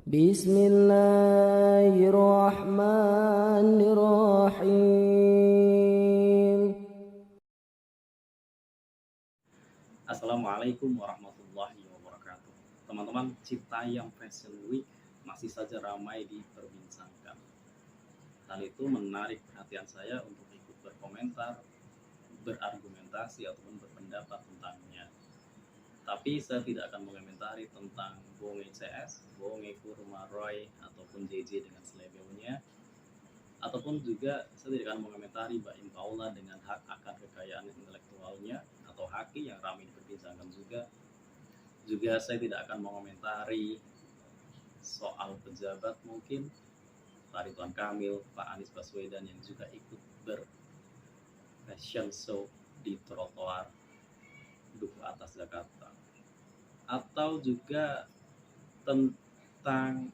Bismillahirrahmanirrahim. Assalamualaikum warahmatullahi wabarakatuh. Teman-teman, Citayam Fashion Week masih saja ramai diperbincangkan. Hal itu menarik perhatian saya untuk ikut berkomentar, berargumentasi ataupun berpendapat tentangnya. Tapi saya tidak akan mengomentari tentang Bonge CS, Bonge Kurma Roy ataupun JJ dengan selebelnya, ataupun juga saya tidak akan mengomentari Baim Paula dengan hak akan kekayaan intelektualnya atau Haki yang ramai diperbincangkan juga. Juga saya tidak akan mengomentari soal pejabat mungkin Pak Ridwan Kamil, Pak Anies Baswedan yang juga ikut fashion show di trotoar Duku Atas Jakarta, atau juga tentang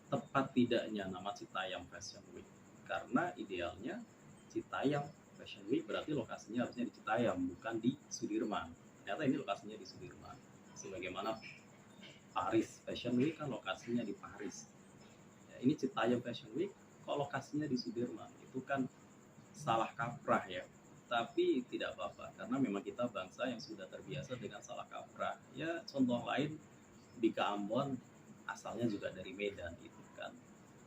tepat tidaknya nama Citayam Fashion Week, karena idealnya Citayam Fashion Week berarti lokasinya harusnya di Citayam, bukan di Sudirman. Ternyata ini lokasinya di Sudirman, sebagaimana Paris Fashion Week kan lokasinya di Paris. Ya, ini Citayam Fashion Week kok lokasinya di Sudirman, itu kan salah kaprah ya. Tapi tidak apa-apa, karena memang kita bangsa yang sudah terbiasa dengan salah kaprah. Ya, contoh lain, Bika Ambon asalnya juga dari Medan, itu kan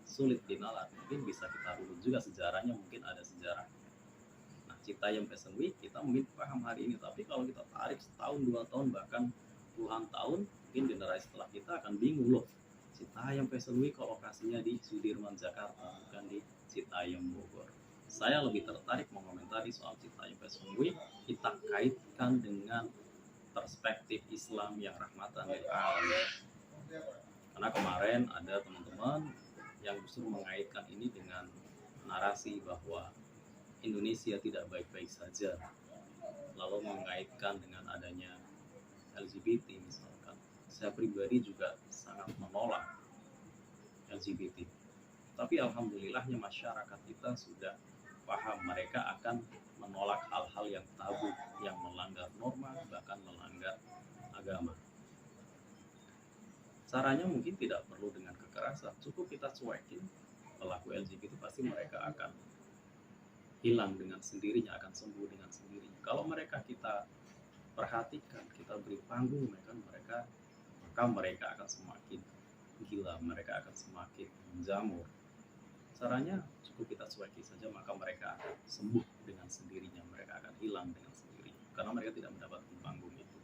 sulit dinalar. Mungkin bisa kita urut juga sejarahnya, mungkin ada sejarah. Nah, Citayam Fashion Week kita mungkin paham hari ini, tapi kalau kita tarik setahun, 2 tahun, bahkan puluhan tahun, mungkin generasi setelah kita akan bingung loh. Citayam Fashion Week kok lokasinya di Sudirman Jakarta, bukan di Citayam Bogor. Saya lebih tertarik mengomentari soal Citayam Fashion Week, kita kaitkan dengan perspektif Islam yang rahmatan lil alamin. Karena kemarin ada teman-teman yang justru mengaitkan ini dengan narasi bahwa Indonesia tidak baik-baik saja, lalu mengaitkan dengan adanya LGBT misalkan. Saya pribadi juga sangat menolak LGBT. Tapi alhamdulillahnya masyarakat kita sudah paham, mereka akan menolak hal-hal yang tabu, yang melanggar norma, bahkan melanggar agama. Caranya mungkin tidak perlu dengan kekerasan, cukup kita cuekin pelaku LGBT, pasti mereka akan hilang dengan sendirinya, akan sembuh dengan sendirinya. Kalau mereka kita perhatikan, kita beri panggung, maka mereka akan semakin gila, mereka akan semakin menjamur. Caranya cukup kita cueki saja, maka mereka akan sembuh dengan sendirinya, mereka akan hilang dengan sendirinya, karena mereka tidak mendapatkan panggung itu.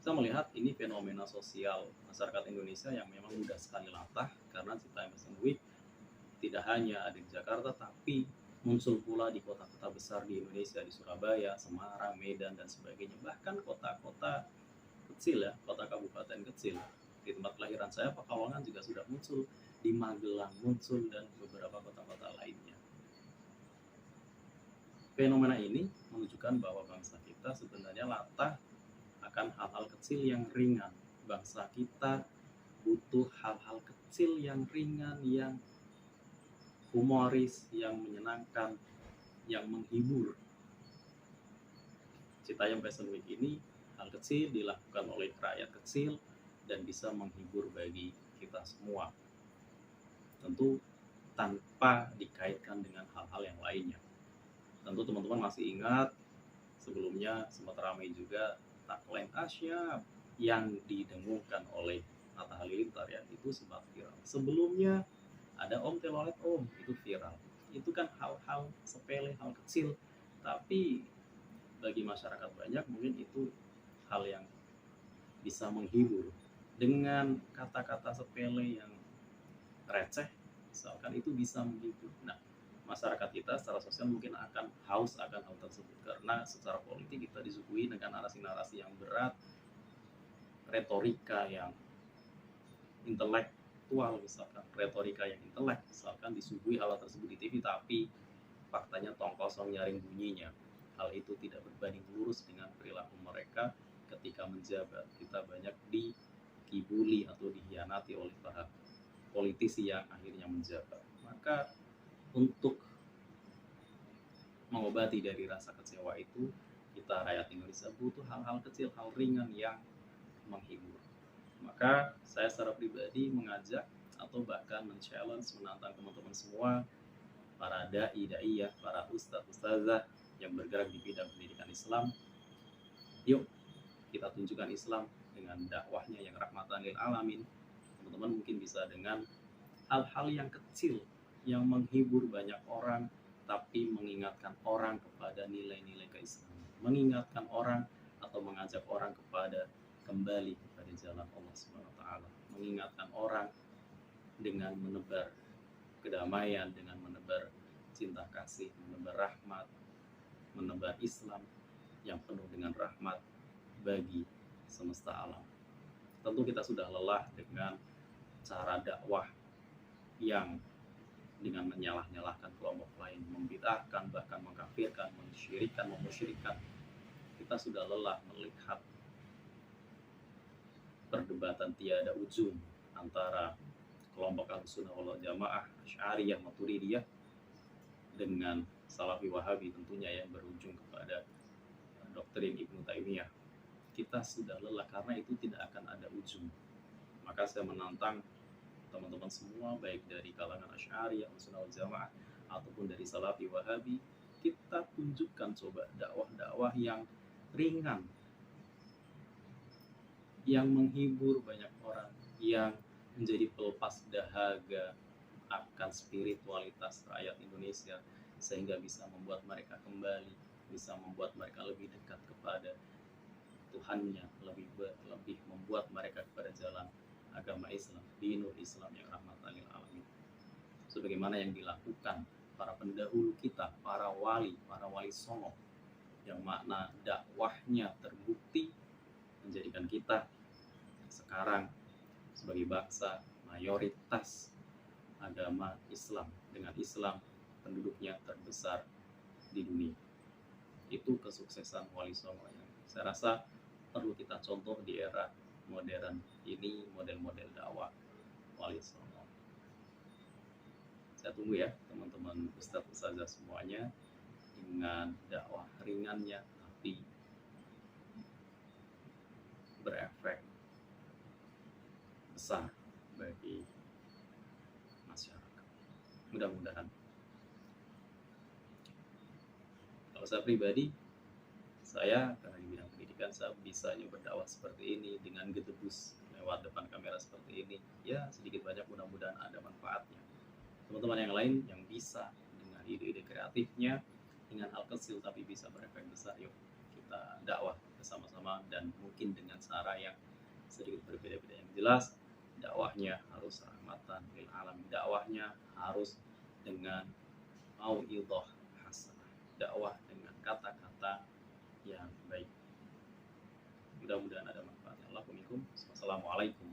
Kita melihat ini fenomena sosial masyarakat Indonesia yang memang mudah sekali latah, karena Citayam Fashion Week tidak hanya ada di Jakarta, tapi muncul pula di kota-kota besar di Indonesia, di Surabaya, Semarang, Medan, dan sebagainya. Bahkan kota-kota kecil ya, kota kabupaten kecil. Di tempat kelahiran saya, Pekalongan juga sudah muncul, di Magelang muncul, dan beberapa kota-kota lainnya. Fenomena ini menunjukkan bahwa bangsa kita sebenarnya latah akan hal-hal kecil yang ringan. Bangsa kita butuh hal-hal kecil yang ringan, yang humoris, yang menyenangkan, yang menghibur. Citayam Fashion Week ini hal kecil dilakukan oleh rakyat kecil dan bisa menghibur bagi kita semua. Tentu tanpa dikaitkan dengan hal-hal yang lainnya. Tentu teman-teman masih ingat sebelumnya sempat ramai juga tagline Asia yang didengungkan oleh Atta Halilintar ya, itu sempat viral. Sebelumnya ada Om Telolet Om, itu viral. Itu kan hal-hal sepele, hal kecil, tapi bagi masyarakat banyak mungkin itu hal yang bisa menghibur. Dengan kata-kata sepele yang receh misalkan, itu bisa menghibur. Nah, masyarakat kita secara sosial mungkin akan haus akan hal tersebut, karena secara politik kita disuguhi dengan narasi-narasi yang berat, retorika yang intelektual misalkan, retorika yang intelek misalkan, disuguhi hal tersebut di TV, tapi faktanya tong kosong nyaring bunyinya. Hal itu tidak berbanding lurus dengan perilaku mereka ketika menjabat. Kita banyak dikibuli atau dihianati oleh para politisi yang akhirnya menjabat. Maka untuk mengobati dari rasa kecewa itu, kita rakyat Indonesia butuh hal-hal kecil, hal ringan yang menghibur. Maka saya secara pribadi mengajak atau bahkan men-challenge, menantang teman-teman semua, para da'i-da'iyah, para ustadz-ustazah yang bergerak di bidang pendidikan Islam. Yuk kita tunjukkan Islam dengan dakwahnya yang rahmatan lil alamin. Teman-teman mungkin bisa dengan hal-hal yang kecil yang menghibur banyak orang, tapi mengingatkan orang kepada nilai-nilai keislaman, mengingatkan orang atau mengajak orang kepada kembali kepada jalan Allah Subhanahu wa taala, mengingatkan orang dengan menebar kedamaian, dengan menebar cinta kasih, menebar rahmat, menebar Islam yang penuh dengan rahmat bagi semesta alam. Tentu kita sudah lelah dengan cara dakwah yang dengan menyalah-nyalahkan kelompok lain, membid'ahkan, bahkan mengkafirkan, mensyirikkan, memusyrikan. Kita sudah lelah melihat perdebatan tiada ujung antara kelompok Ahlussunnah wal Jamaah, Asy'ariyah, Maturidiyah dengan Salafi Wahabi tentunya yang berujung kepada doktrin Ibnu Taimiyah. Kita sudah lelah karena itu tidak akan ada ujung. Maka saya menantang teman-teman semua, baik dari kalangan Asy'ariyah, Ahlussunnah wal Jamaah ataupun dari Salafi Wahabi, kita tunjukkan coba dakwah-dakwah yang ringan, yang menghibur banyak orang, yang menjadi pelepas dahaga akan spiritualitas rakyat Indonesia, sehingga bisa membuat mereka kembali, bisa membuat mereka lebih dekat kepada Tuhannya, lebih membuat mereka kepada jalan agama Islam, dinul Islam yang rahmatan lil alamin. Sebagaimana yang dilakukan para pendahulu kita, para wali songo, yang makna dakwahnya terbukti menjadikan kita sekarang sebagai bangsa mayoritas agama Islam, dengan Islam penduduknya terbesar di dunia. Itu kesuksesan wali songo yang saya rasa perlu kita contoh di era modern ini, model-model dakwah wali songo. Saya tunggu ya teman-teman ustadz ustazah semuanya dengan dakwah ringannya tapi berefek besar bagi masyarakat. Mudah-mudahan. Kalau saya pribadi, saya karena di bidang pendidikan, saya bisa berdakwah seperti ini dengan gedebus lewat depan kamera seperti ini. Ya sedikit banyak mudah-mudahan ada manfaatnya. Teman-teman yang lain yang bisa dengan ide-ide kreatifnya, dengan hal kecil tapi bisa berefek besar, yuk kita dakwah bersama-sama dan mungkin dengan cara yang sedikit berbeda-beda. Yang jelas dakwahnya harus rahmatan lil alamin, dakwahnya harus dengan mau'idhah hasanah, dakwah dengan kata-kata yang baik. Mudah-mudahan ada manfaatnya. Assalamualaikum.